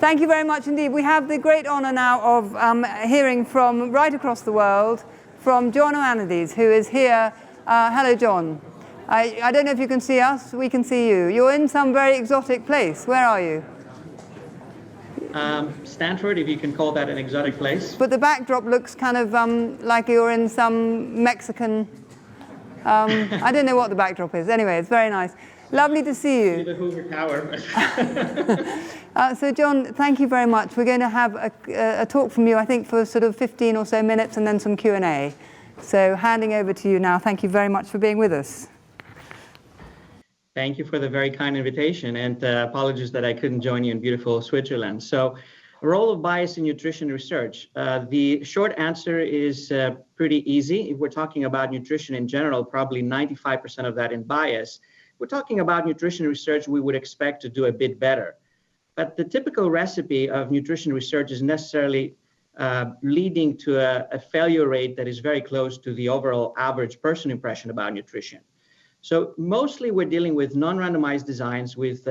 Thank you very much indeed. We have the great honor now of hearing from right across the world from John Ioannidis, who is here. Hello, John. I don't know if you can see us. We can see you. You're in some very exotic place. Where are you? Stanford, if you can call that an exotic place. But the backdrop looks kind of like you're in some Mexican... I don't know what the backdrop is. Anyway, it's very nice. Lovely to see you. The Hoover Tower. So, John, thank you very much. We're going to have a talk from you, I think, for sort of 15 or so minutes, and then some Q&A. So, handing over to you now. Thank you very much for being with us. Thank you for the very kind invitation, and apologies that I couldn't join you in beautiful Switzerland. So, role of bias in nutrition research. The short answer is pretty easy. If we're talking about nutrition in general, probably 95% of that in bias. If we're talking about nutrition research, we would expect to do a bit better. But the typical recipe of nutrition research is necessarily leading to a failure rate that is very close to the overall average person impression about nutrition. So mostly we're dealing with non-randomized designs with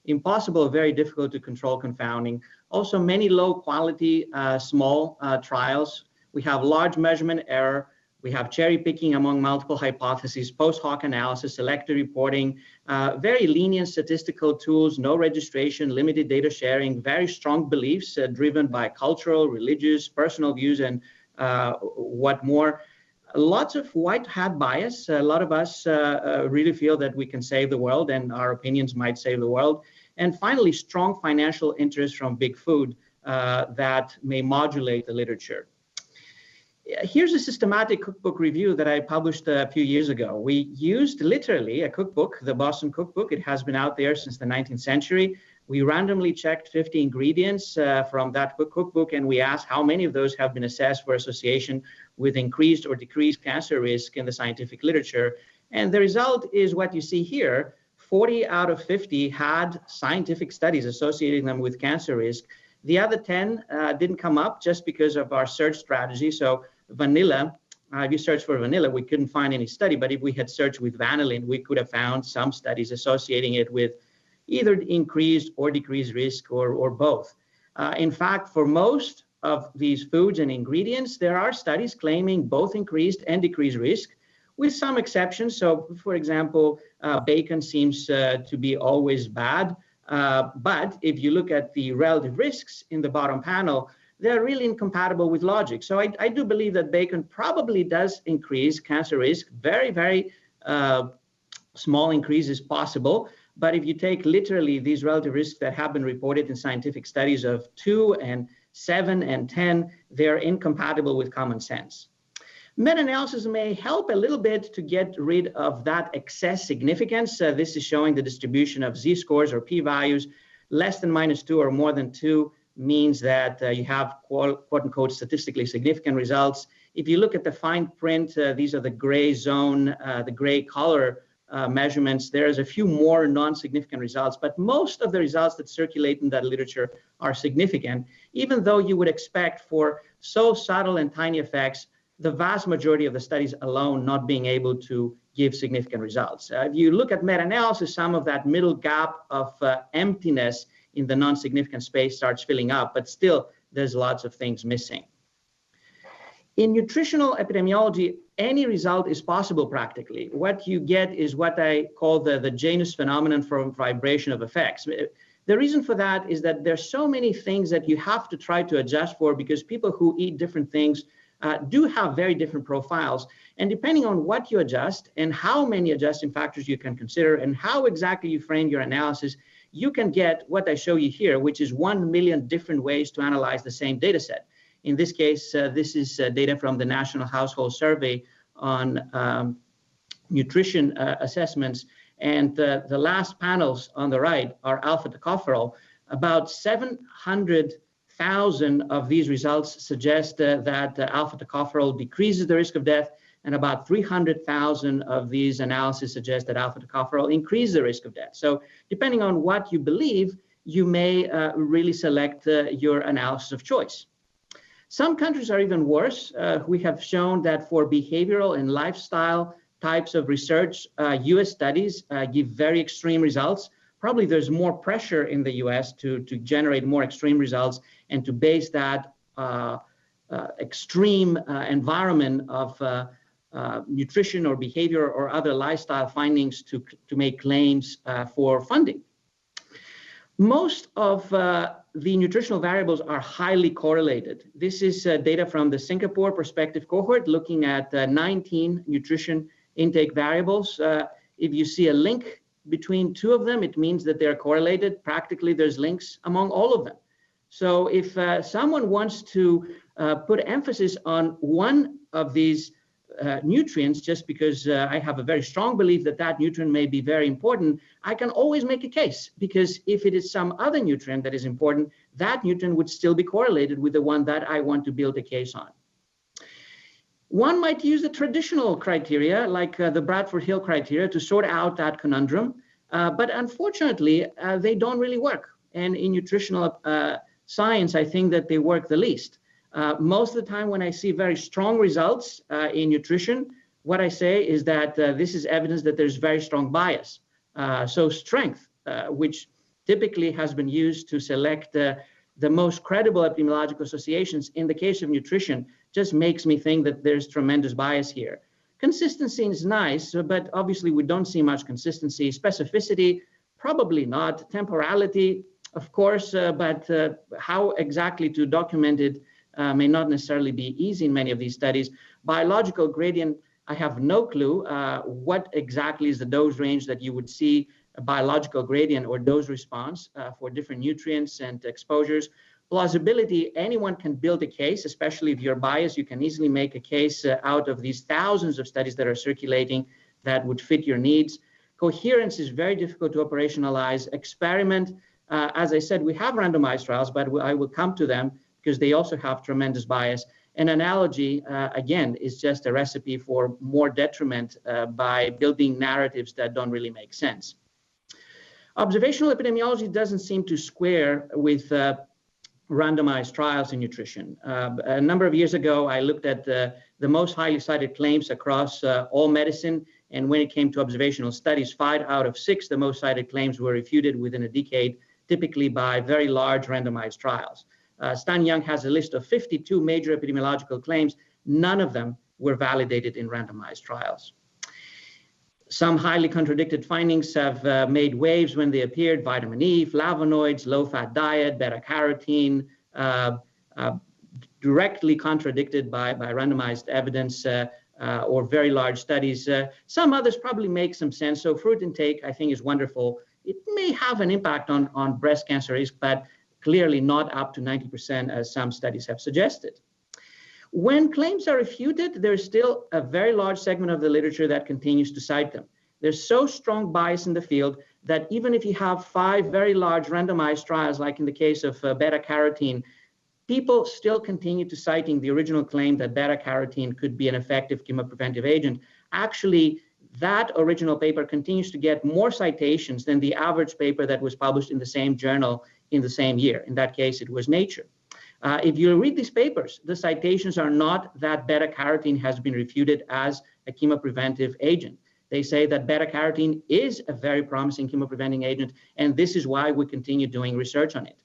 impossible, very difficult to control confounding. Also many low quality, small trials. We have large measurement error. We have cherry picking among multiple hypotheses, post hoc analysis, selective reporting, very lenient statistical tools, no registration, limited data sharing, very strong beliefs driven by cultural, religious, personal views, and what more. Lots of white hat bias. A lot of us really feel that we can save the world and our opinions might save the world. And finally, strong financial interest from big food that may modulate the literature. Here's a systematic cookbook review that I published a few years ago. We used literally a cookbook, the Boston Cookbook. It has been out there since the 19th century. We randomly checked 50 ingredients from that cookbook, and we asked how many of those have been assessed for association with increased or decreased cancer risk in the scientific literature. And the result is what you see here. 40 out of 50 had scientific studies associating them with cancer risk. The other 10 didn't come up just because of our search strategy. So vanilla, if you search for vanilla, we couldn't find any study, but if we had searched with vanillin, we could have found some studies associating it with either increased or decreased risk or both. In fact, for most of these foods and ingredients, there are studies claiming both increased and decreased risk, with some exceptions. So, for example, bacon seems to be always bad. But if you look at the relative risks in the bottom panel, they're really incompatible with logic. So I do believe that bacon probably does increase cancer risk. Very, very small increase is possible. But if you take literally these relative risks that have been reported in scientific studies of 2 and 7 and 10, they're incompatible with common sense. Meta-analysis may help a little bit to get rid of that excess significance. This is showing the distribution of z-scores or p-values. Less than -2 or more than 2 means that you have quote-unquote statistically significant results. If you look at the fine print, these are the gray zone, the gray color measurements. There's a few more non-significant results, but most of the results that circulate in that literature are significant, even though you would expect for so subtle and tiny effects, the vast majority of the studies alone not being able to give significant results. If you look at meta-analysis, some of that middle gap of emptiness in the non-significant space starts filling up, but still there's lots of things missing. In nutritional epidemiology, any result is possible practically. What you get is what I call the Janus phenomenon from vibration of effects. The reason for that is that there's so many things that you have to try to adjust for because people who eat different things do have very different profiles. And depending on what you adjust and how many adjusting factors you can consider and how exactly you frame your analysis, you can get what I show you here, which is 1 million different ways to analyze the same data set. In this case, this is data from the National Household Survey on nutrition assessments. And the last panels on the right are alpha tocopherol. About 700,000 of these results suggest that alpha tocopherol decreases the risk of death, and about 300,000 of these analyses suggest that alpha tocopherol increases the risk of death. So depending on what you believe, you may really select your analysis of choice. Some countries are even worse. We have shown that for behavioral and lifestyle types of research, US studies give very extreme results. probably there's more pressure in the US to generate more extreme results and to base that extreme environment of nutrition or behavior or other lifestyle findings to make claims for funding. Most of the nutritional variables are highly correlated. This is data from the Singapore prospective cohort looking at 19 nutrition intake variables. If you see a link between two of them, it means that they're correlated. Practically, there's links among all of them. So if someone wants to put emphasis on one of these nutrients, just because I have a very strong belief that that nutrient may be very important, I can always make a case, because if it is some other nutrient that is important, that nutrient would still be correlated with the one that I want to build a case on. One might use the traditional criteria, like the Bradford Hill criteria, to sort out that conundrum, but unfortunately, they don't really work. And in nutritional science, I think that they work the least. Most of the time when I see very strong results in nutrition, what I say is that this is evidence that there's very strong bias. So strength, which typically has been used to select the most credible epidemiological associations in the case of nutrition, just makes me think that there's tremendous bias here. Consistency is nice, but obviously we don't see much consistency. Specificity, probably not. Temporality, of course, but how exactly to document it may not necessarily be easy in many of these studies. Biological gradient, I have no clue what exactly is the dose range that you would see a biological gradient or dose response for different nutrients and exposures. Plausibility, anyone can build a case, especially if you're biased. You can easily make a case out of these thousands of studies that are circulating that would fit your needs. Coherence is very difficult to operationalize. Experiment, as I said, we have randomized trials, but I will come to them because they also have tremendous bias. And analogy, again, is just a recipe for more detriment by building narratives that don't really make sense. Observational epidemiology doesn't seem to square with randomized trials in nutrition. A number of years ago, I looked at the most highly cited claims across all medicine. And when it came to observational studies, 5 out of 6, the most cited claims were refuted within a decade, typically by very large randomized trials. Stan Young has a list of 52 major epidemiological claims. None of them were validated in randomized trials. Some highly contradicted findings have made waves when they appeared: vitamin E, flavonoids, low-fat diet, beta-carotene, directly contradicted by randomized evidence or very large studies. Some others probably make some sense. So fruit intake, I think, is wonderful. It may have an impact on breast cancer risk, but clearly not up to 90%, as some studies have suggested. When claims are refuted, there's still a very large segment of the literature that continues to cite them. There's so strong bias in the field that even if you have 5 very large randomized trials, like in the case of beta-carotene, people still continue to citing the original claim that beta-carotene could be an effective chemopreventive agent. Actually, that original paper continues to get more citations than the average paper that was published in the same journal in the same year. In that case, it was Nature. If you read these papers, the citations are not that beta-carotene has been refuted as a chemopreventive agent. They say that beta-carotene is a very promising chemopreventing agent, and this is why we continue doing research on it.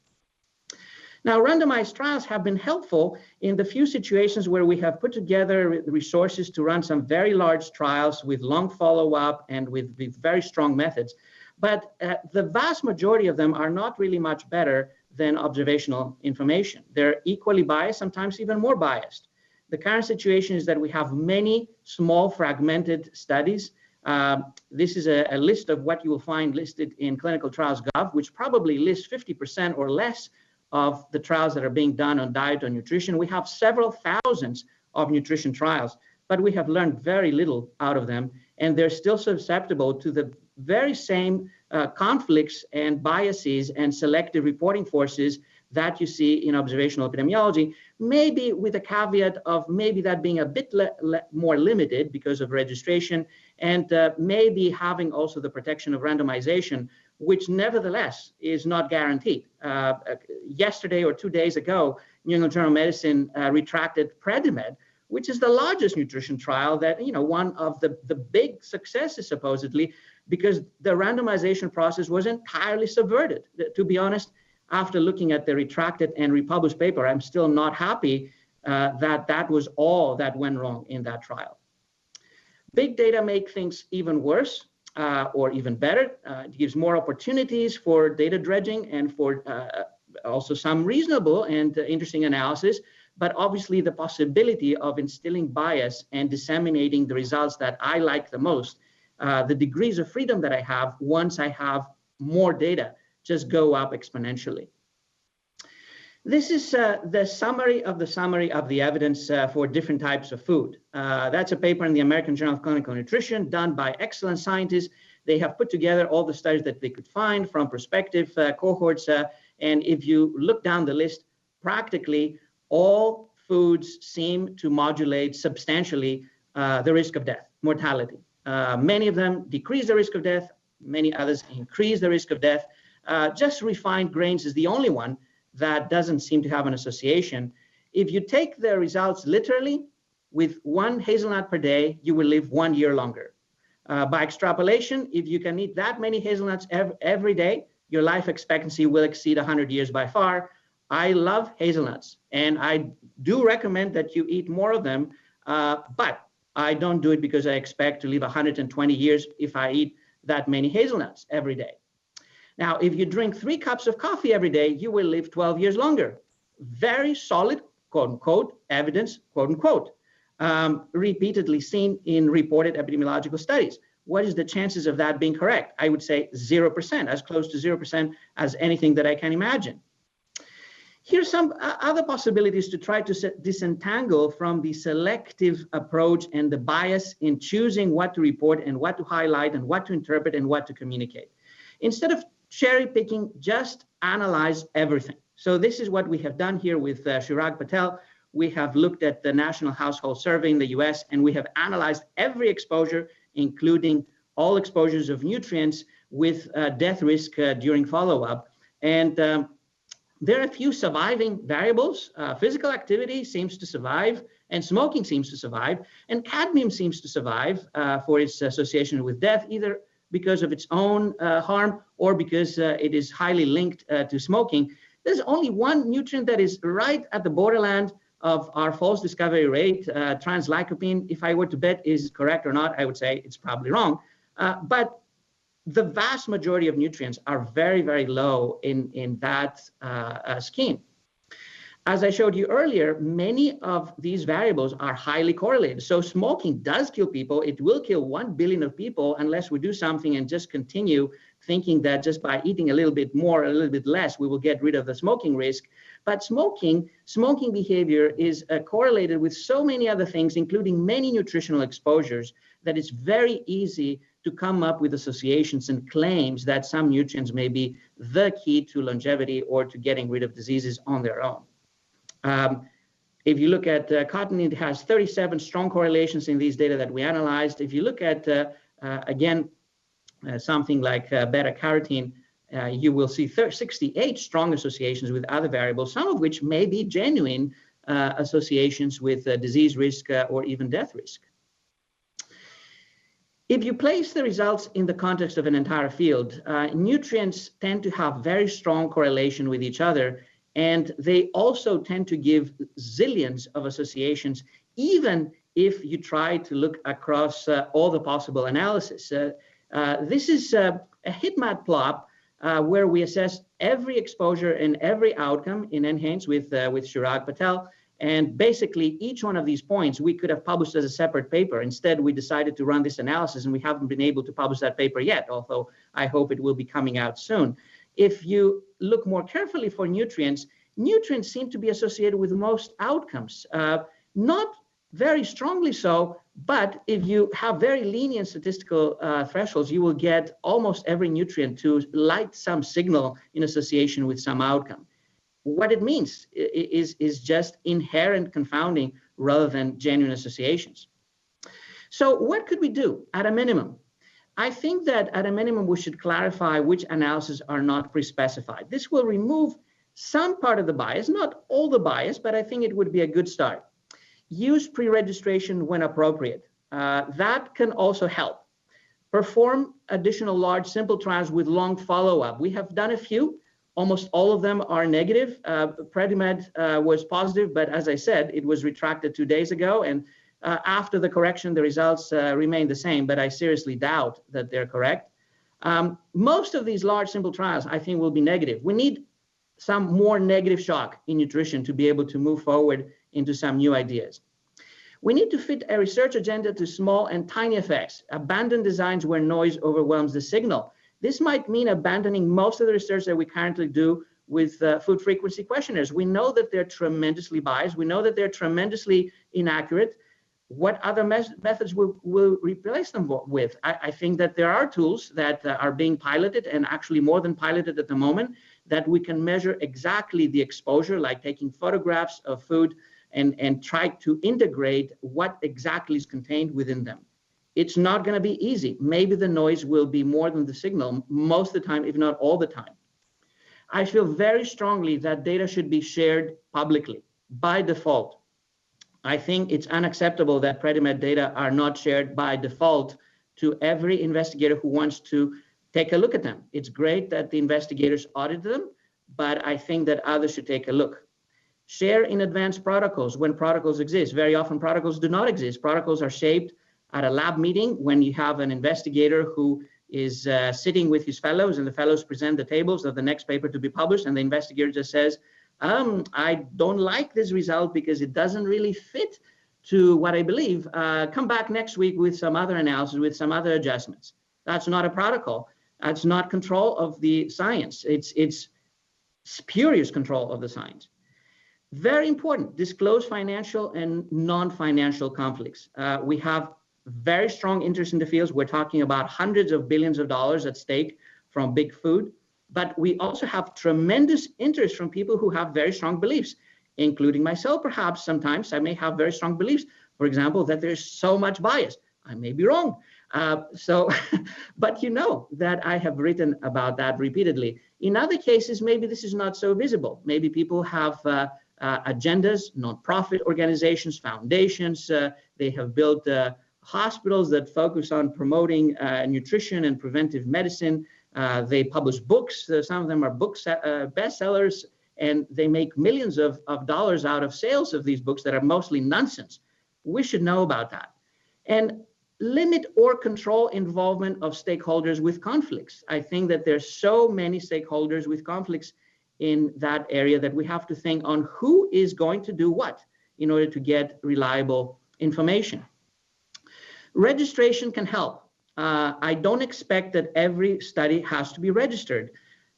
Now, randomized trials have been helpful in the few situations where we have put together resources to run some very large trials with long follow-up and with very strong methods. But the vast majority of them are not really much better than observational information. They're equally biased, sometimes even more biased. The current situation is that we have many small fragmented studies. This is a list of what you will find listed in clinicaltrials.gov, which probably lists 50% or less of the trials that are being done on diet or nutrition. We have several thousands of nutrition trials, but we have learned very little out of them, and they're still susceptible to the very same conflicts and biases and selective reporting forces that you see in observational epidemiology, maybe with a caveat of maybe that being a bit more limited because of registration, and maybe having also the protection of randomization, which nevertheless is not guaranteed. Yesterday or 2 days ago, New England Journal of Medicine retracted Predimed, which is the largest nutrition trial that, one of the big successes supposedly, because the randomization process was entirely subverted. To be honest, after looking at the retracted and republished paper, I'm still not happy that was all that went wrong in that trial. Big data make things even worse or even better. It gives more opportunities for data dredging and for also some reasonable and interesting analysis, but obviously the possibility of instilling bias and disseminating the results that I like the most, the degrees of freedom that I have once I have more data, just go up exponentially. This is the summary of the evidence for different types of food. That's a paper in the American Journal of Clinical Nutrition done by excellent scientists. They have put together all the studies that they could find from prospective cohorts. And if you look down the list, practically all foods seem to modulate substantially the risk of death, mortality. Many of them decrease the risk of death. Many others increase the risk of death. Just refined grains is the only one that doesn't seem to have an association. If you take the results literally, with 1 hazelnut per day, you will live 1 year longer. By extrapolation, if you can eat that many hazelnuts every day, your life expectancy will exceed 100 years by far. I love hazelnuts, and I do recommend that you eat more of them, but I don't do it because I expect to live 120 years if I eat that many hazelnuts every day. Now, if you drink 3 cups of coffee every day, you will live 12 years longer. Very solid, quote unquote, evidence, quote unquote, repeatedly seen in reported epidemiological studies. What is the chances of that being correct? I would say 0%, as close to 0% as anything that I can imagine. Here's some other possibilities to try to disentangle from the selective approach and the bias in choosing what to report and what to highlight and what to interpret and what to communicate. Instead of cherry picking, just analyze everything. So this is what we have done here with Chirag Patel. We have looked at the National Household Survey in the US, and we have analyzed every exposure, including all exposures of nutrients with death risk during follow-up. And there are a few surviving variables. Physical activity seems to survive, and smoking seems to survive, and cadmium seems to survive for its association with death, either because of its own harm or because it is highly linked to smoking. There's only one nutrient that is right at the borderland of our false discovery rate, translycopene. If I were to bet is correct or not, I would say it's probably wrong. But the vast majority of nutrients are very, very low in that scheme. As I showed you earlier, many of these variables are highly correlated. So smoking does kill people. It will kill 1 billion of people unless we do something and just continue thinking that just by eating a little bit more, a little bit less, we will get rid of the smoking risk. But smoking behavior is correlated with so many other things, including many nutritional exposures, that it's very easy to come up with associations and claims that some nutrients may be the key to longevity or to getting rid of diseases on their own. If you look at cotton, it has 37 strong correlations in these data that we analyzed. If you look at, again, something like beta-carotene, you will see 68 strong associations with other variables, some of which may be genuine associations with disease risk or even death risk. If you place the results in the context of an entire field, nutrients tend to have very strong correlation with each other, and they also tend to give zillions of associations, even if you try to look across all the possible analysis. This is a heat map plot where we assess every exposure and every outcome in NHANES with Chirag Patel. And basically, each one of these points we could have published as a separate paper. Instead, we decided to run this analysis, and we haven't been able to publish that paper yet, although I hope it will be coming out soon. If you look more carefully for nutrients, nutrients seem to be associated with most outcomes. Not very strongly so, but if you have very lenient statistical thresholds, you will get almost every nutrient to light some signal in association with some outcome. What it means is just inherent confounding rather than genuine associations. So what could we do at a minimum? I think that at a minimum, we should clarify which analyses are not pre-specified. This will remove some part of the bias, not all the bias, but I think it would be a good start. Use pre-registration when appropriate. That can also help. Perform additional large simple trials with long follow-up. We have done a few. Almost all of them are negative. Predimed was positive, but as I said, it was retracted 2 days ago. And after the correction, the results remain the same, but I seriously doubt that they're correct. Most of these large simple trials, I think, will be negative. We need some more negative shock in nutrition to be able to move forward into some new ideas. We need to fit a research agenda to small and tiny effects, abandon designs where noise overwhelms the signal. This might mean abandoning most of the research that we currently do with food frequency questionnaires. We know that they're tremendously biased. We know that they're tremendously inaccurate. What other methods will replace them with? I think that there are tools that are being piloted, and actually more than piloted at the moment, that we can measure exactly the exposure, like taking photographs of food and try to integrate what exactly is contained within them. It's not going to be easy. Maybe the noise will be more than the signal most of the time, if not all the time. I feel very strongly that data should be shared publicly by default. I think it's unacceptable that Predimed data are not shared by default to every investigator who wants to take a look at them. It's great that the investigators audit them, but I think that others should take a look. Share in advance protocols when protocols exist. Very often protocols do not exist. Protocols are shaped at a lab meeting when you have an investigator who is sitting with his fellows, and the fellows present the tables of the next paper to be published, and the investigator just says, I don't like this result because it doesn't really fit to what I believe. Come back next week with some other analysis, with some other adjustments. That's not a protocol. That's not control of the science. It's spurious control of the science. Very important, disclose financial and non-financial conflicts. We have very strong interest in the fields. We're talking about hundreds of billions of dollars at stake from big food, but we also have tremendous interest from people who have very strong beliefs, including myself. Perhaps sometimes I may have very strong beliefs, for example, that there's so much bias. I may be wrong. But you know that I have written about that repeatedly. In other cases, maybe this is not so visible. Maybe people have agendas, nonprofit organizations, foundations. They have built hospitals that focus on promoting nutrition and preventive medicine. They publish books. Some of them are bestsellers, and they make millions of dollars out of sales of these books that are mostly nonsense. We should know about that. And limit or control involvement of stakeholders with conflicts. I think that there's so many stakeholders with conflicts in that area that we have to think on who is going to do what in order to get reliable information. Registration can help. I don't expect that every study has to be registered.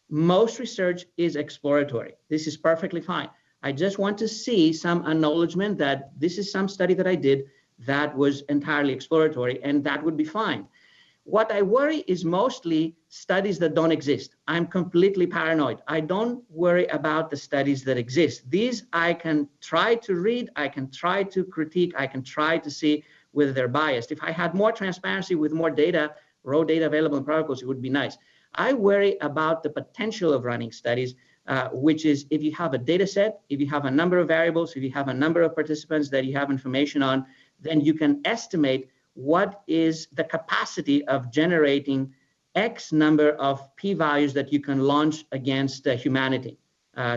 Most research is exploratory. This is perfectly fine. I just want to see some acknowledgement that this is some study that I did that was entirely exploratory, and that would be fine. What I worry is mostly studies that don't exist. I'm completely paranoid. I don't worry about the studies that exist. These I can try to read, I can try to critique, I can try to see whether they're biased. If I had more transparency with more data, raw data available in protocols, it would be nice. I worry about the potential of running studies, which is if you have a data set, if you have a number of variables, if you have a number of participants that you have information on, then you can estimate what is the capacity of generating X number of p-values that you can launch against humanity.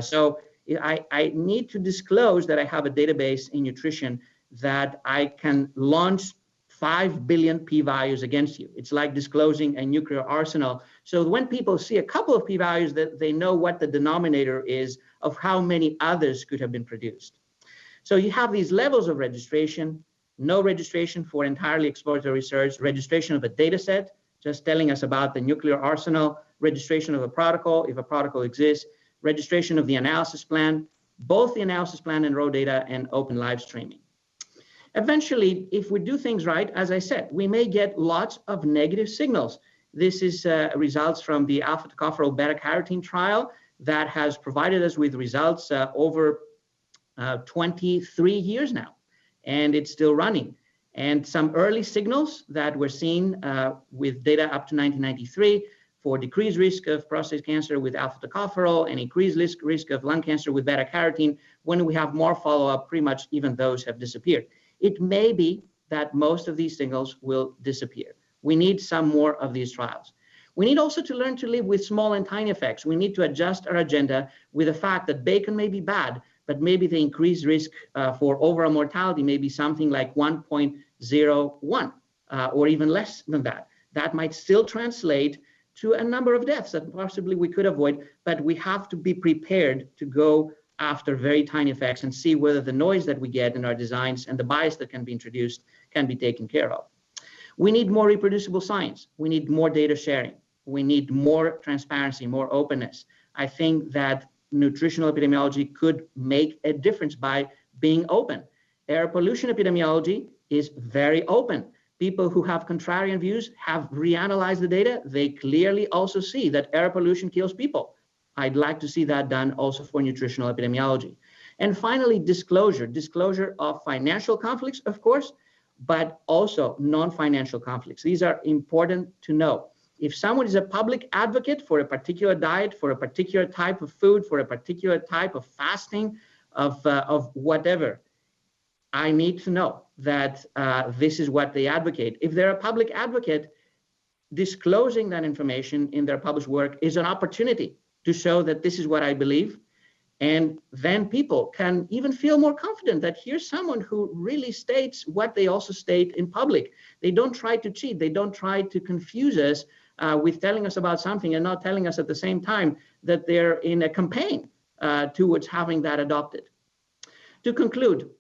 So I need to disclose that I have a database in nutrition that I can launch 5 billion p-values against you. It's like disclosing a nuclear arsenal. So when people see a couple of p-values, that they know what the denominator is of how many others could have been produced. So you have these levels of registration. No registration for entirely exploratory research, registration of a data set, just telling us about the nuclear arsenal, registration of a protocol, if a protocol exists, registration of the analysis plan, both the analysis plan and raw data, and open live streaming. Eventually, if we do things right, as I said, we may get lots of negative signals. This is results from the alpha tocopherol beta-carotene trial that has provided us with results over 23 years now. And it's still running. And some early signals that were seen with data up to 1993 for decreased risk of prostate cancer with alpha tocopherol and increased risk of lung cancer with beta-carotene. When we have more follow-up, pretty much even those have disappeared. It may be that most of these signals will disappear. We need some more of these trials. We need also to learn to live with small and tiny effects. We need to adjust our agenda with the fact that bacon may be bad, but maybe the increased risk for overall mortality may be something like 1.01 or even less than that. That might still translate to a number of deaths that possibly we could avoid, but we have to be prepared to go after very tiny effects and see whether the noise that we get in our designs and the bias that can be introduced can be taken care of. We need more reproducible science. We need more data sharing. We need more transparency, more openness. I think that nutritional epidemiology could make a difference by being open. Air pollution epidemiology is very open. People who have contrarian views have reanalyzed the data. They clearly also see that air pollution kills people. I'd like to see that done also for nutritional epidemiology. And finally, disclosure of financial conflicts, of course, but also non-financial conflicts. These are important to know. If someone is a public advocate for a particular diet, for a particular type of food, for a particular type of fasting, of whatever, I need to know that this is what they advocate. If they're a public advocate, disclosing that information in their published work is an opportunity to show that this is what I believe. And then people can even feel more confident that here's someone who really states what they also state in public. They don't try to cheat. They don't try to confuse us with telling us about something and not telling us at the same time that they're in a campaign towards having that adopted. To conclude,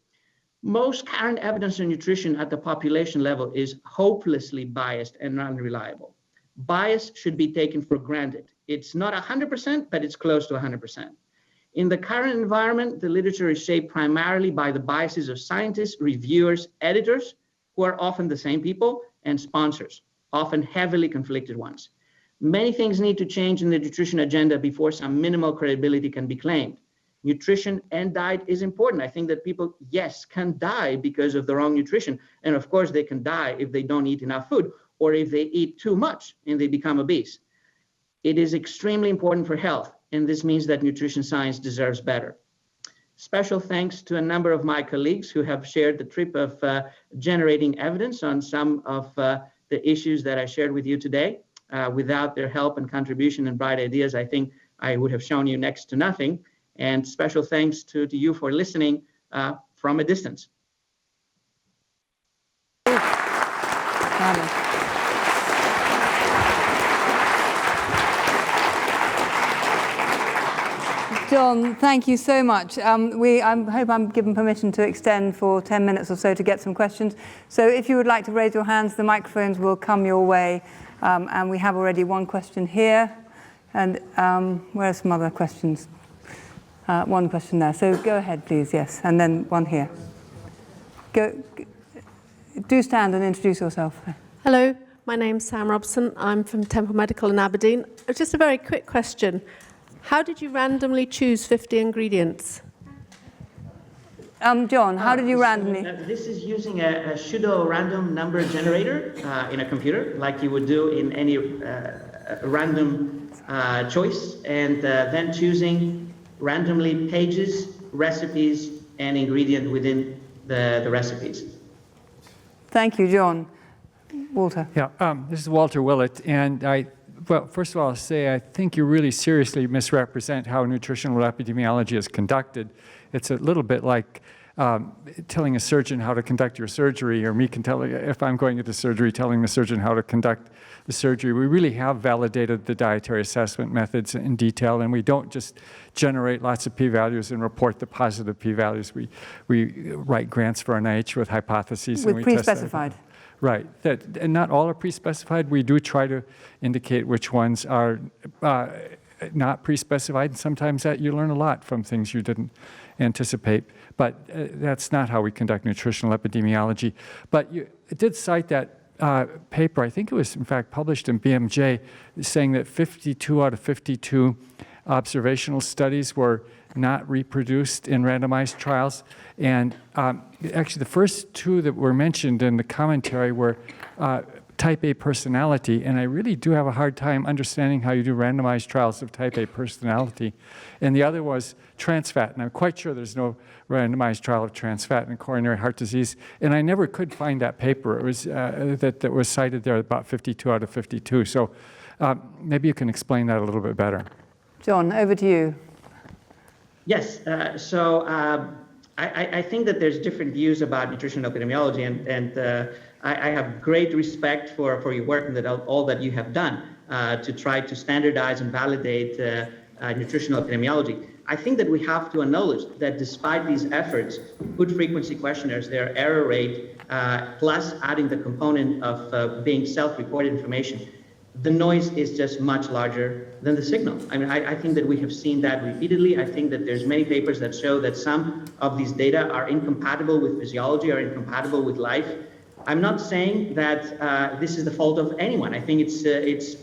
most current evidence on nutrition at the population level is hopelessly biased and unreliable. Bias should be taken for granted. It's not 100%, but it's close to 100%. In the current environment, the literature is shaped primarily by the biases of scientists, reviewers, editors, who are often the same people, and sponsors, often heavily conflicted ones. Many things need to change in the nutrition agenda before some minimal credibility can be claimed. Nutrition and diet is important. I think that people, yes, can die because of the wrong nutrition. And of course, they can die if they don't eat enough food or if they eat too much and they become obese. It is extremely important for health, and this means that nutrition science deserves better. Special thanks to a number of my colleagues who have shared the trip of generating evidence on some of the issues that I shared with you today. Without their help and contribution and bright ideas, I think I would have shown you next to nothing. And special thanks to you for listening from a distance. John, thank you so much. I hope I'm given permission to extend for 10 minutes or so to get some questions. So if you would like to raise your hands, the microphones will come your way. And we have already one question here. And where are some other questions? One question there. So go ahead, please. Yes. And then one here. Do stand and introduce yourself. Hello, my name's Sam Robson. I'm from Temple Medical in Aberdeen. Just a very quick question. How did you randomly choose 50 ingredients? John, how did you randomly? This is using a pseudo random number generator in a computer, like you would do in any random choice, and then choosing randomly pages, recipes, and ingredient within the recipes. Thank you, John. Walter. Yeah, this is Walter Willett, and well, first of all, I'll say I think you really seriously misrepresent how nutritional epidemiology is conducted. It's a little bit like telling a surgeon how to conduct your surgery, or me can tell, if I'm going into surgery, telling the surgeon how to conduct the surgery. We really have validated the dietary assessment methods in detail, and we don't just generate lots of p-values and report the positive p-values. We write grants for NIH with hypotheses. With and we pre-specified. Test right. And not all are pre-specified. We do try to indicate which ones are not pre-specified, and sometimes that you learn a lot from things you didn't anticipate. But that's not how we conduct nutritional epidemiology. But you did cite that paper, I think it was in fact published in BMJ, saying that 52 out of 52 observational studies were not reproduced in randomized trials. And actually the first two that were mentioned in the commentary were type A personality, and I really do have a hard time understanding how you do randomized trials of type A personality. And the other was trans fat, and I'm quite sure there's no randomized trial of trans fat in coronary heart disease, and I never could find that paper. It was that was cited there, about 52 out of 52. So maybe you can explain that a little bit better. John, over to you. Yes, I think that there's different views about nutritional epidemiology, and I have great respect for your work and all that you have done to try to standardize and validate nutritional epidemiology. I think that we have to acknowledge that despite these efforts, food frequency questionnaires, their error rate, plus adding the component of being self-reported information, the noise is just much larger than the signal. I mean, I think that we have seen that repeatedly. I think that there's many papers that show that some of these data are incompatible with physiology or incompatible with life. I'm not saying that this is the fault of anyone. I think it's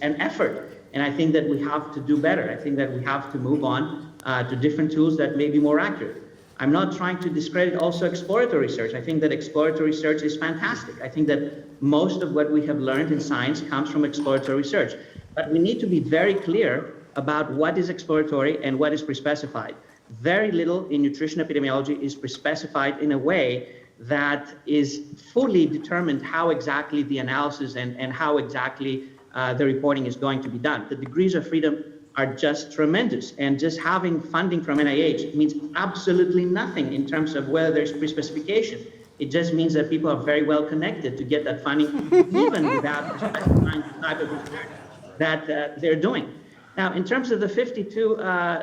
an effort, and I think that we have to do better. I think that we have to move on to different tools that may be more accurate. I'm not trying to discredit also exploratory research. I think that exploratory research is fantastic. I think that most of what we have learned in science comes from exploratory research. But we need to be very clear about what is exploratory and what is pre-specified. Very little in nutrition epidemiology is pre-specified in a way that is fully determined how exactly the analysis and how exactly the reporting is going to be done. The degrees of freedom are just tremendous, and just having funding from NIH means absolutely nothing in terms of whether there's pre-specification. It just means that people are very well connected to get that funding, even without specifying the type of research that they're doing. Now, in terms of the 52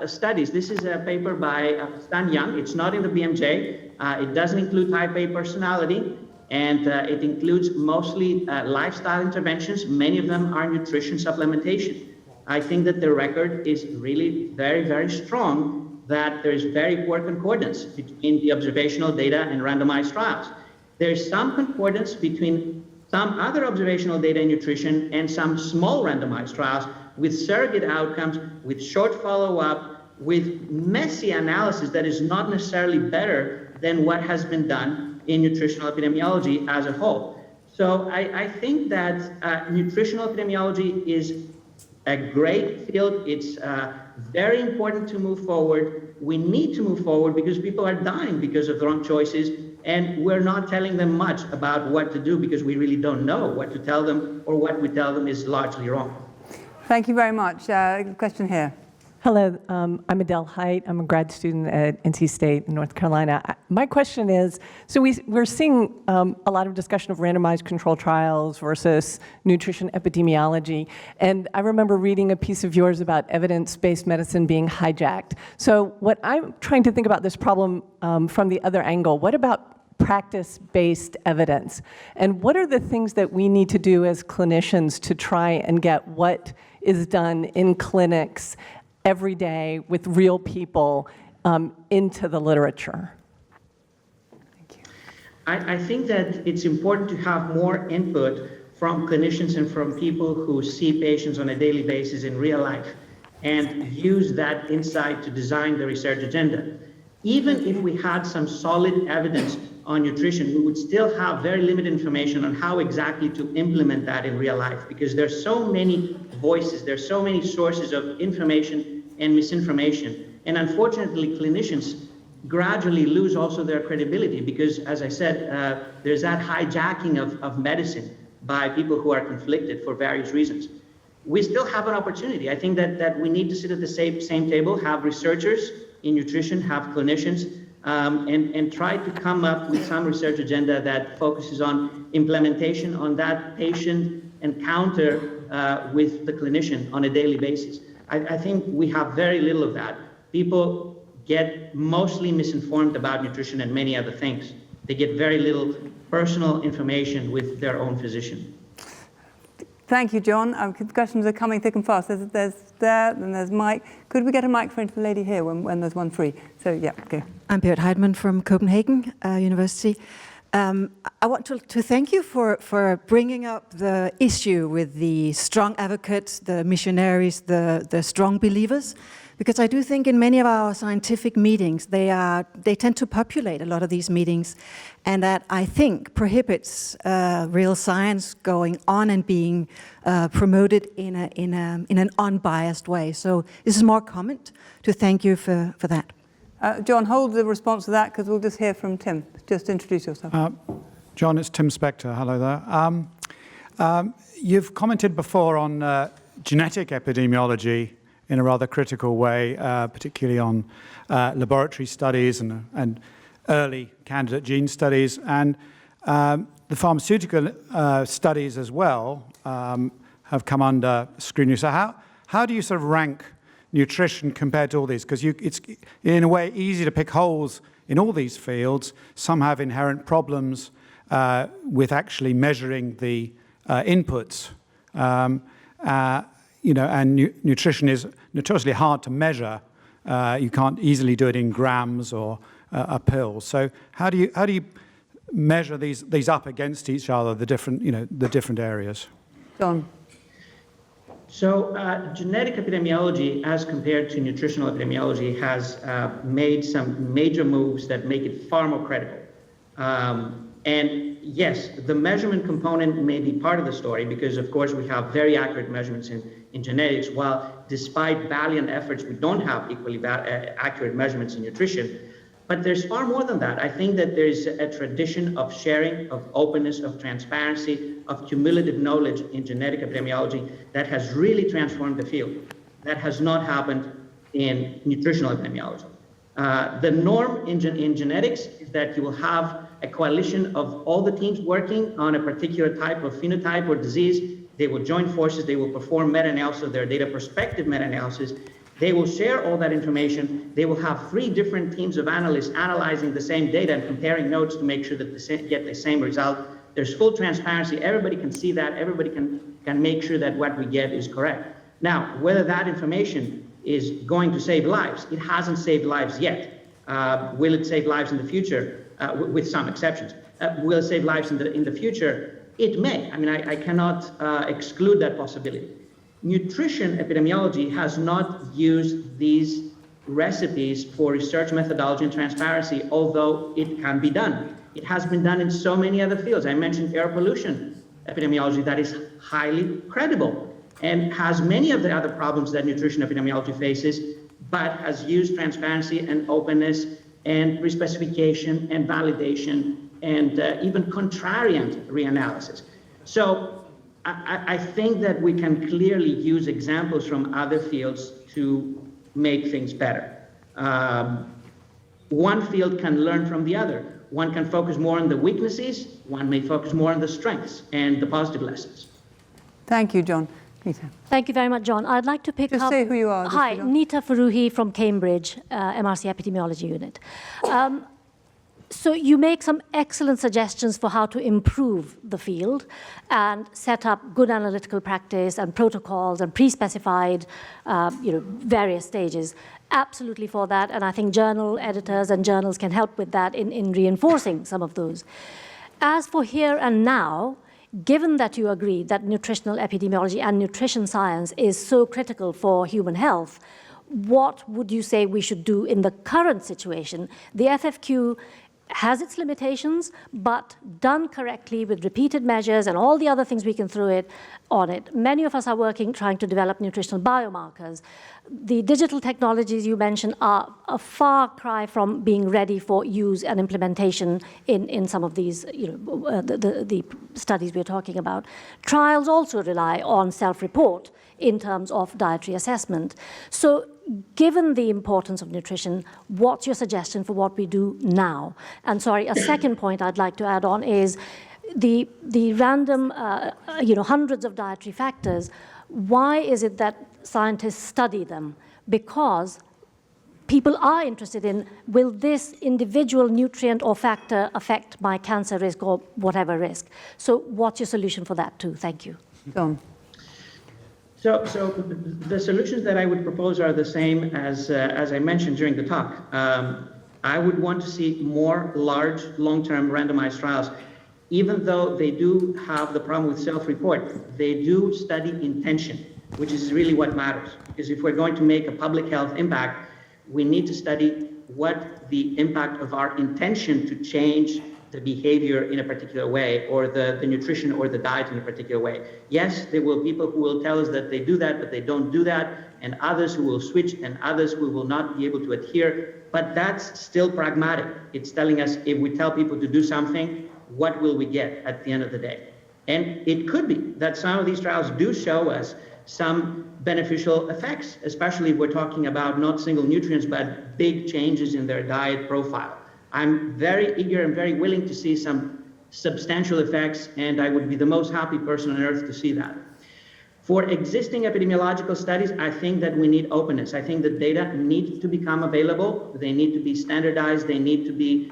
studies, this is a paper by Stan Young. It's not in the BMJ. It doesn't include type A personality, and it includes mostly lifestyle interventions. Many of them are nutrition supplementation. I think that the record is really very, very strong that there is very poor concordance between the observational data and randomized trials. There's some concordance between some other observational data in nutrition and some small randomized trials with surrogate outcomes, with short follow-up, with messy analysis that is not necessarily better than what has been done in nutritional epidemiology as a whole. So I think that nutritional epidemiology is a great field. It's very important to move forward. We need to move forward because people are dying because of the wrong choices, and we're not telling them much about what to do because we really don't know what to tell them, or what we tell them is largely wrong. Thank you very much. Question here. Hello, I'm Adele Height. I'm a grad student at NC State in North Carolina. My question is, so we're seeing a lot of discussion of randomized control trials versus nutrition epidemiology. And I remember reading a piece of yours about evidence-based medicine being hijacked. So what I'm trying to think about this problem from the other angle, what about practice-based evidence? And what are the things that we need to do as clinicians to try and get what is done in clinics every day with real people into the literature? Thank you. I think that it's important to have more input from clinicians and from people who see patients on a daily basis in real life, and use that insight to design the research agenda. Even if we had some solid evidence on nutrition, we would still have very limited information on how exactly to implement that in real life, because there's so many voices, there's so many sources of information and misinformation. And unfortunately, clinicians gradually lose also their credibility because, as I said, there's that hijacking of medicine by people who are conflicted for various reasons. We still have an opportunity. I think that we need to sit at the same table, have researchers in nutrition, have clinicians, and try to come up with some research agenda that focuses on implementation on that patient encounter with the clinician on a daily basis. I think we have very little of that. People get mostly misinformed about nutrition and many other things. They get very little personal information with their own physician. Thank you, John. Questions are coming thick and fast. There's there, and there's Mike. Could we get a microphone for the lady here when there's one free? So, yeah, go. I'm Berit Heidmann from Copenhagen University. I want to thank you for bringing up the issue with the strong advocates, the missionaries, the strong believers, Because I do think in many of our scientific meetings, they tend to populate a lot of these meetings, and that I think prohibits real science going on and being promoted in an unbiased way. So this is more comment to thank you for that. John, hold the response to that because we'll just hear from Tim. Just introduce yourself. John, it's Tim Spector. Hello there. You've commented before on genetic epidemiology in a rather critical way, particularly on laboratory studies and early candidate gene studies. And the pharmaceutical studies as well have come under scrutiny. So how do you sort of rank nutrition compared to all these? Because it's in a way easy to pick holes in all these fields. Some have inherent problems with actually measuring the inputs. And nutrition is notoriously hard to measure. You can't easily do it in grams or a pill. So how do you measure these up against each other, the different areas? John. So genetic epidemiology, as compared to nutritional epidemiology, has made some major moves that make it far more credible. And yes, the measurement component may be part of the story because, of course, we have very accurate measurements in genetics, while despite valiant efforts, we don't have equally accurate measurements in nutrition. But there's far more than that. I think that there's a tradition of sharing, of openness, of transparency, of cumulative knowledge in genetic epidemiology that has really transformed the field. That has not happened in nutritional epidemiology. The norm in genetics is that you will have a coalition of all the teams working on a particular type of phenotype or disease. They will join forces, they will perform meta-analysis of their data, prospective meta-analysis. They will share all that information. They will have 3 different teams of analysts analyzing the same data and comparing notes to make sure that they get the same result. There's full transparency. Everybody can see that. Everybody can make sure that what we get is correct. Now, whether that information is going to save lives, it hasn't saved lives yet. Will it save lives in the future? With some exceptions. Will it save lives in the future? It may. I mean, I cannot exclude that possibility. Nutrition epidemiology has not used these recipes for research methodology and transparency, although it can be done. It has been done in so many other fields. I mentioned air pollution epidemiology that is highly credible and has many of the other problems that nutrition epidemiology faces, but has used transparency and openness and respecification and validation and even contrarian reanalysis. So I think that we can clearly use examples from other fields to make things better. One field can learn from the other. One can focus more on the weaknesses, one may focus more on the strengths and the positive lessons. Thank you, John. Nita. Thank you very much, John. I'd like to pick up... Just say who you are. Hi, Nita Faruhi from Cambridge, MRC Epidemiology Unit. So you make some excellent suggestions for how to improve the field and set up good analytical practice and protocols and pre-specified, various stages. Absolutely for that, and I think journal editors and journals can help with that in reinforcing some of those. As for here and now, given that you agree that nutritional epidemiology and nutrition science is so critical for human health, what would you say we should do in the current situation? The FFQ has its limitations, but done correctly with repeated measures and all the other things we can throw on it. Many of us are working, trying to develop nutritional biomarkers. The digital technologies you mentioned are a far cry from being ready for use and implementation in some of these, the studies we're talking about. Trials also rely on self-report in terms of dietary assessment. So given the importance of nutrition, what's your suggestion for what we do now? And sorry, a second point I'd like to add on is the random, hundreds of dietary factors. Why is it that scientists study them? Because people are interested in, will this individual nutrient or factor affect my cancer risk or whatever risk? So what's your solution for that too? Thank you. John. So the solutions that I would propose are the same as I mentioned during the talk. I would want to see more large, long-term randomized trials. Even though they do have the problem with self-report, they do study intention. which is really what matters. Because if we're going to make a public health impact, we need to study what the impact of our intention to change the behavior in a particular way, or the nutrition or the diet in a particular way. Yes, there will be people who will tell us that they do that, but they don't do that, and others who will switch, and others who will not be able to adhere, but that's still pragmatic. It's telling us if we tell people to do something, what will we get at the end of the day? And it could be that some of these trials do show us some beneficial effects, especially if we're talking about not single nutrients, but big changes in their diet profile. I'm very eager and very willing to see some substantial effects, and I would be the most happy person on earth to see that. For existing epidemiological studies, I think that we need openness. I think the data need to become available. They need to be standardized. They need to be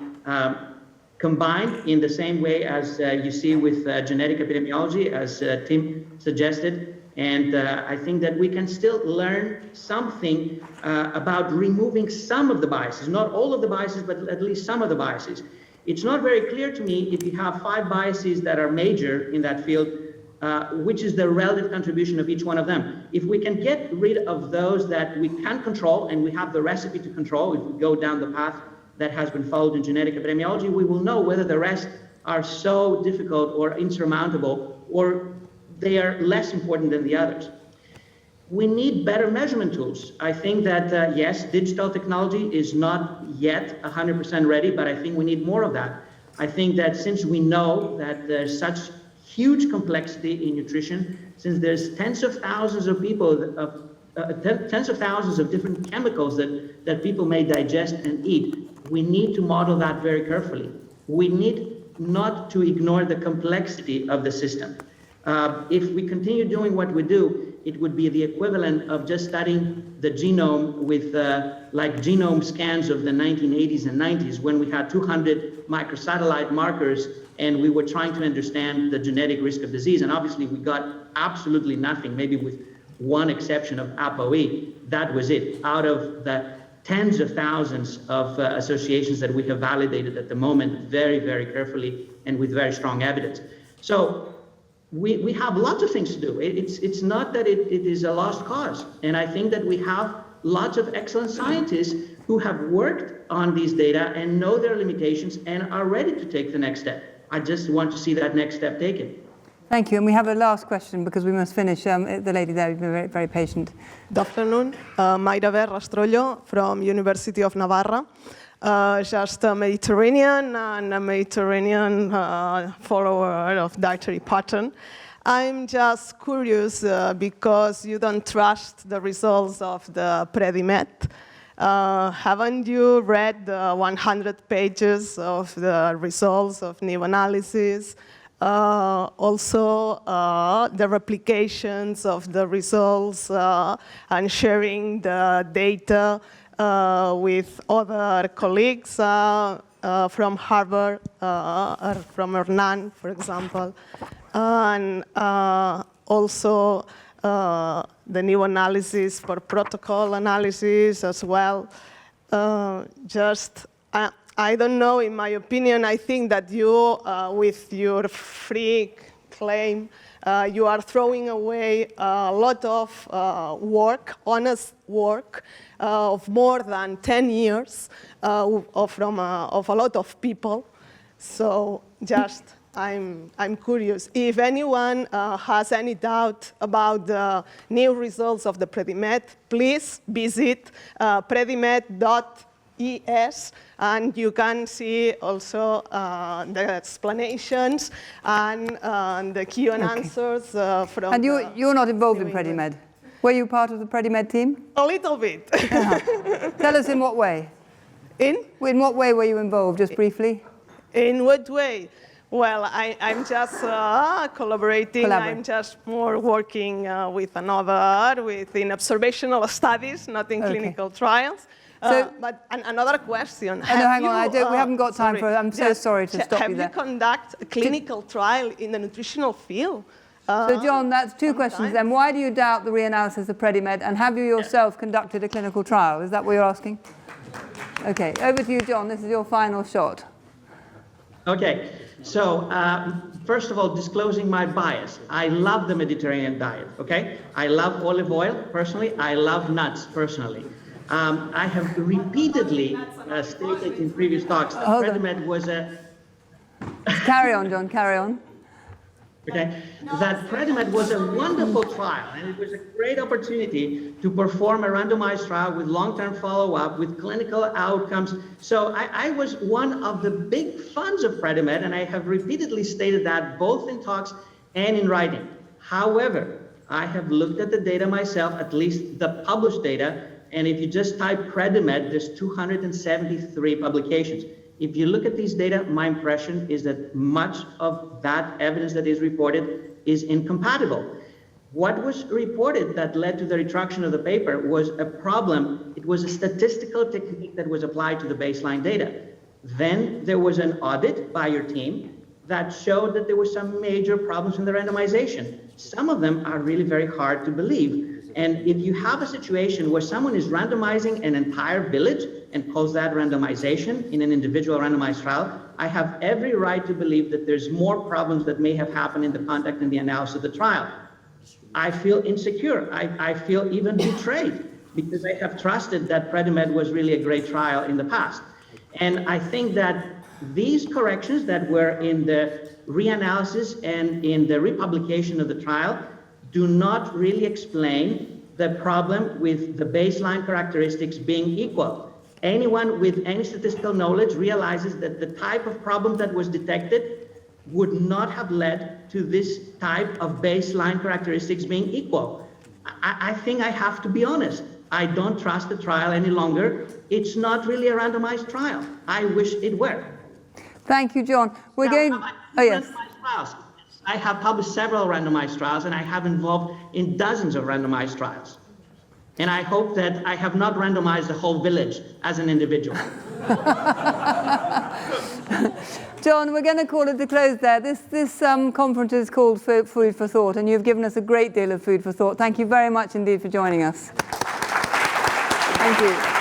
combined in the same way as you see with genetic epidemiology, as Tim suggested. And I think that we can still learn something about removing some of the biases, not all of the biases, but at least some of the biases. It's not very clear to me if you have 5 biases that are major in that field, which is the relative contribution of each one of them. If we can get rid of those that we can control, and we have the recipe to control, if we go down the path that has been followed in genetic epidemiology, we will know whether the rest are so difficult or insurmountable, or they are less important than the others. We need better measurement tools. I think that, yes, digital technology is not yet 100% ready, but I think we need more of that. I think that since we know that there's such huge complexity in nutrition, since there's tens of thousands of people, tens of thousands of different chemicals that people may digest and eat, we need to model that very carefully. We need not to ignore the complexity of the system. If we continue doing what we do, it would be the equivalent of just studying the genome with like genome scans of the 1980s and 90s, when we had 200 microsatellite markers and we were trying to understand the genetic risk of disease. And obviously we got absolutely nothing, maybe with one exception of ApoE. That was it. Out of the tens of thousands of associations that we have validated at the moment very, very carefully and with very strong evidence. So we have lots of things to do. It's not that it is a lost cause. And I think that we have lots of excellent scientists who have worked on these data and know their limitations and are ready to take the next step. I just want to see that next step taken. Thank you. And we have a last question because we must finish. The lady there has been very, very patient. Good afternoon. Mayra Rastrollo from University of Navarra. Just a Mediterranean and a Mediterranean follower of dietary pattern. I'm just curious because you don't trust the results of the Predimed. Haven't you read the 100 pages of the results of new analysis? Also, the replications of the results and sharing the data with other colleagues from Harvard, or from Hernan, for example, and also the new analysis for protocol analysis as well. I don't know, in my opinion, I think that you, with your free claim, you are throwing away a lot of work, honest work, of more than 10 years of a lot of people. So just, I'm curious. If anyone has any doubt about the new results of the Predimed, please visit predimed.es, and you can see also the explanations and the Q and answers from. And you're not involved in Predimed? Were you part of the Predimed team? A little bit. Tell us in what way? In what way were you involved, just briefly? In what way? Well, I'm just collaborating. I'm just more working with another, in observational studies, not in clinical trials. But another question. No, hang on. We haven't got time for it. I'm so sorry to stop you there. Have you conducted a clinical trial in the nutritional field? So, John, that's 2 questions then. Why do you doubt the reanalysis of Predimed, and have you yourself conducted a clinical trial? Is that what you're asking? Okay, over to you, John. This is your final shot. Okay, so first of all, disclosing my bias. I love the Mediterranean diet, okay? I love olive oil, personally. I love nuts, personally. I have repeatedly stated in previous talks that Predimed was a... Carry on, John, carry on. Okay, that Predimed was a wonderful trial, and it was a great opportunity to perform a randomized trial with long-term follow-up, with clinical outcomes. So I was one of the big fans of Predimed, and I have repeatedly stated that both in talks and in writing. However, I have looked at the data myself, at least the published data, and if you just type Predimed, there's 273 publications. If you look at these data, my impression is that much of that evidence that is reported is incompatible. What was reported that led to the retraction of the paper was a problem. It was a statistical technique that was applied to the baseline data. Then there was an audit by your team that showed that there were some major problems in the randomization. Some of them are really very hard to believe. And if you have a situation where someone is randomizing an entire village and calls that randomization in an individual randomized trial, I have every right to believe that there's more problems that may have happened in the conduct and the analysis of the trial. I feel insecure. I feel even betrayed because I have trusted that Predimed was really a great trial in the past. And I think that these corrections that were in the reanalysis and in the republication of the trial do not really explain the problem with the baseline characteristics being equal. Anyone with any statistical knowledge realizes that the type of problem that was detected would not have led to this type of baseline characteristics being equal. I think I have to be honest. I don't trust the trial any longer. It's not really a randomized trial. I wish it were. Thank you, John. We're going... Oh, yes. I have published several randomized trials, and I have involved in dozens of randomized trials. And I hope that I have not randomized the whole village as an individual. John, we're going to call it to close there. This conference is called Food for Thought, and you've given us a great deal of food for thought. Thank you very much indeed for joining us. Thank you.